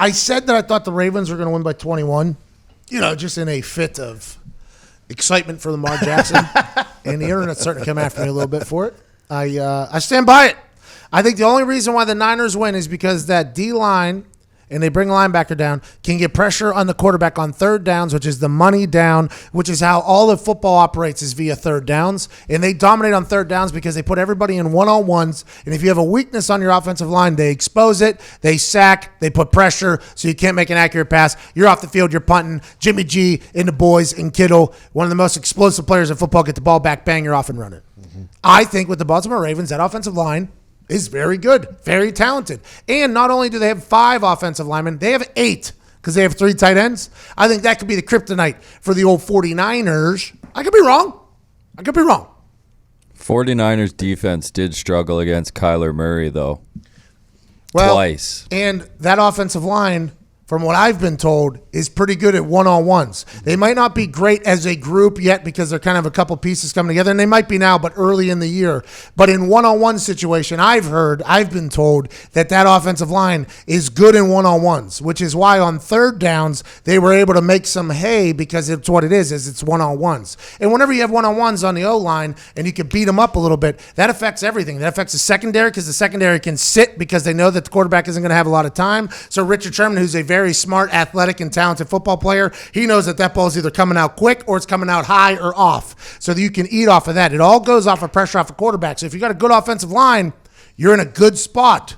I said that I thought the Ravens were going to win by 21, just in a fit of excitement for Lamar Jackson. And the internet's starting to come after me a little bit for it. I stand by it. I think the only reason why the Niners win is because that D-line, and they bring a linebacker down, can get pressure on the quarterback on third downs, which is the money down, which is how all of football operates is via third downs. And they dominate on third downs because they put everybody in one-on-ones. And if you have a weakness on your offensive line, they expose it, they sack, they put pressure so you can't make an accurate pass. You're off the field, you're punting. Jimmy G and the boys and Kittle, one of the most explosive players in football, get the ball back, bang, you're off and running. Mm-hmm. I think with the Baltimore Ravens, that offensive line is very good, very talented. And not only do they have 5 offensive linemen, they have 8 because they have 3 tight ends. I think that could be the kryptonite for the old 49ers. I could be wrong. 49ers defense did struggle against Kyler Murray, though. Twice. And that offensive line, from what I've been told, is pretty good at one-on-ones. They might not be great as a group yet because they're kind of a couple pieces coming together, and they might be now, but early in the year. But in one-on-one situation, I've been told that offensive line is good in one-on-ones, which is why on third downs they were able to make some hay because it's what it is it's one-on-ones. And whenever you have one-on-ones on the O-line and you can beat them up a little bit, that affects everything. That affects the secondary because the secondary can sit because they know that the quarterback isn't going to have a lot of time. So Richard Sherman, who's a very smart, athletic, and talented football player, he knows that ball is either coming out quick or it's coming out high or off, so that you can eat off of that. It all goes off of pressure off a quarterback. So if you got a good offensive line, you're in a good spot.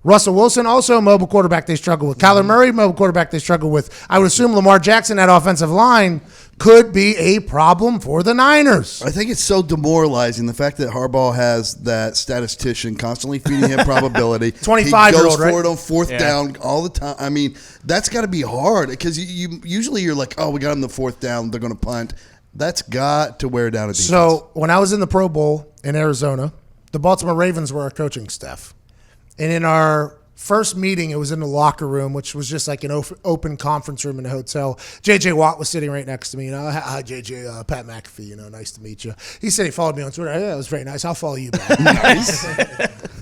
Russell Wilson, also a mobile quarterback they struggle with. Kyler Murray, mobile quarterback they struggle with. I would assume Lamar Jackson, that offensive line, could be a problem for the Niners. I think it's so demoralizing, the fact that Harbaugh has that statistician constantly feeding him probability. 25-year-old, He goes right? for it on fourth down all the time. I mean, that's got to be hard because usually you're like, oh, we got him the fourth down, they're going to punt. That's got to wear down a defense. So when I was in the Pro Bowl in Arizona, the Baltimore Ravens were our coaching staff. And in our first meeting, it was in the locker room, which was just like an open conference room in a hotel. J.J. Watt was sitting right next to me. Hi, J.J., Pat McAfee, nice to meet you. He said he followed me on Twitter. Yeah, that was very nice. I'll follow you back. Nice.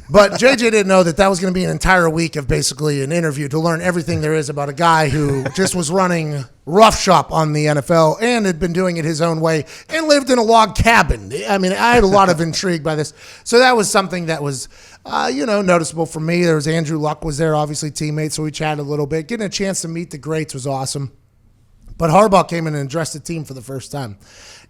But J.J. didn't know that was going to be an entire week of basically an interview to learn everything there is about a guy who just was running roughshop on the NFL and had been doing it his own way and lived in a log cabin. I mean, I had a lot of intrigue by this. So that was something that was, noticeable for me. There was Andrew Luck was there, obviously teammate, so we chatted a little bit. Getting a chance to meet the greats was awesome. But Harbaugh came in and addressed the team for the first time.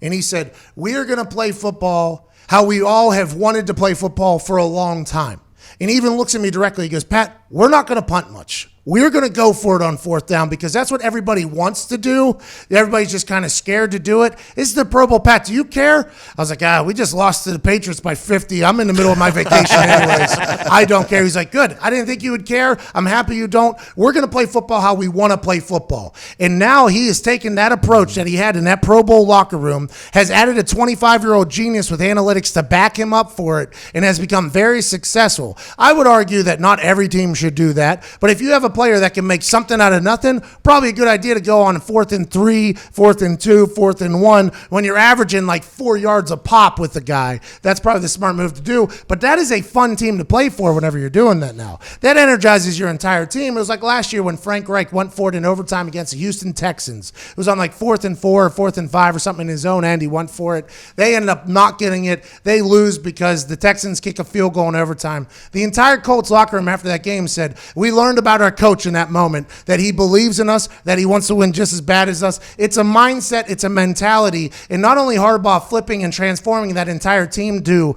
And he said, we are going to play football how we all have wanted to play football for a long time. And he even looks at me directly. He goes, Pat, we're not going to punt much. We're going to go for it on fourth down because that's what everybody wants to do. Everybody's just kind of scared to do it. This is the Pro Bowl. Pat, do you care? I was like, we just lost to the Patriots by 50. I'm in the middle of my vacation anyways. I don't care. He's like, good. I didn't think you would care. I'm happy you don't. We're going to play football how we want to play football. And now he has taken that approach that he had in that Pro Bowl locker room, has added a 25-year-old genius with analytics to back him up for it, and has become very successful. I would argue that not every team should do that, but if you have a player that can make something out of nothing, probably a good idea to go on 4th and 3, 4th and 2, 4th and 1 when you're averaging like 4 yards a pop with the guy. That's probably the smart move to do, but that is a fun team to play for whenever you're doing that now. That energizes your entire team. It was like last year when Frank Reich went for it in overtime against the Houston Texans. It was on like 4th and 4 or 4th and 5 or something in his own end. He went for it. They ended up not getting it. They lose because the Texans kick a field goal in overtime. The entire Colts locker room after that game said, we learned about our coach in that moment, that he believes in us, that he wants to win just as bad as us. It's a mindset, it's a mentality, and not only Harbaugh flipping and transforming that entire team to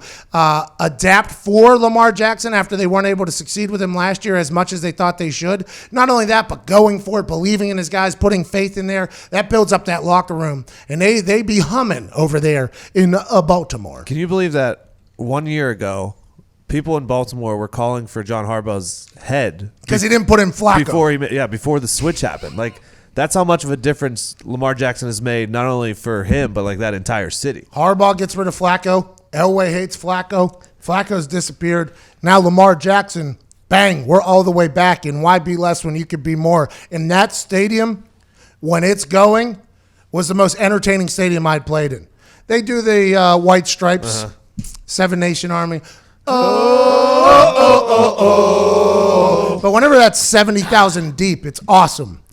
adapt for Lamar Jackson after they weren't able to succeed with him last year as much as they thought they should. Not only that, but going for it, believing in his guys, putting faith in there. That builds up that locker room, and they be humming over there in Baltimore. Can you believe that 1 year ago, people in Baltimore were calling for John Harbaugh's head because he didn't put in Flacco before the switch happened? Like, that's how much of a difference Lamar Jackson has made, not only for him but like that entire city. Harbaugh gets rid of Flacco. Elway hates Flacco. Flacco's disappeared. Now Lamar Jackson, bang, we're all the way back. And why be less when you could be more? And that stadium, when it's going, was the most entertaining stadium I'd played in. They do the white stripes, Seven Nation Army. Oh, oh, oh, oh. But whenever that's 70,000 deep, it's awesome.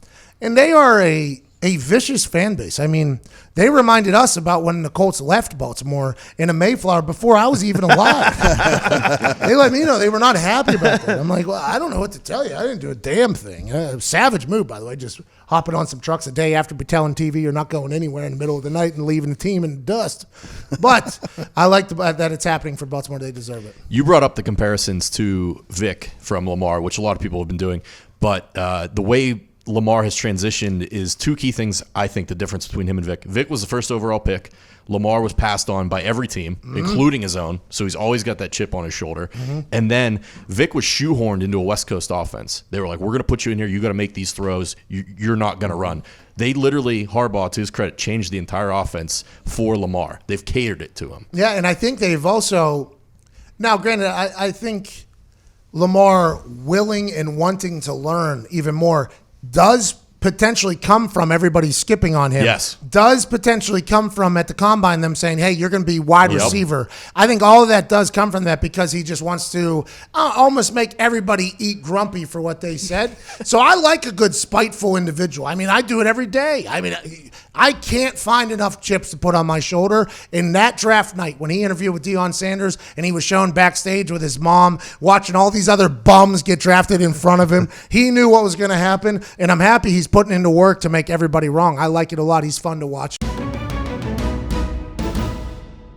And they are a vicious fan base. I mean, they reminded us about when the Colts left Baltimore in a Mayflower before I was even alive. They let me know they were not happy about that. I'm like, well, I don't know what to tell you. I didn't do a damn thing. Savage move, by the way, just hopping on some trucks a day after telling TV you're not going anywhere in the middle of the night and leaving the team in the dust. But I like that it's happening for Baltimore. They deserve it. You brought up the comparisons to Vick from Lamar, which a lot of people have been doing. But the way Lamar has transitioned is two key things, I think, the difference between him and Vick. Vick was the first overall pick. Lamar was passed on by every team, including his own, so he's always got that chip on his shoulder. And then Vick was shoehorned into a West Coast offense. They were like, we're going to put you in here. You got to make these throws. You're not going to run. They literally, Harbaugh, to his credit, changed the entire offense for Lamar. They've catered it to him. Yeah, and I think they've also – now, granted, I think Lamar willing and wanting to learn even more – does potentially come from everybody skipping on him. Yes. Does potentially come from at the combine them saying, hey, you're going to be wide receiver. I think all of that does come from that because he just wants to almost make everybody eat grumpy for what they said. So I like a good spiteful individual. I mean, I do it every day. I mean, I can't find enough chips to put on my shoulder. In that draft night when he interviewed with Deion Sanders and he was shown backstage with his mom watching all these other bums get drafted in front of him, he knew what was going to happen, and I'm happy he's putting into work to make everybody wrong. I like it a lot. He's fun to watch.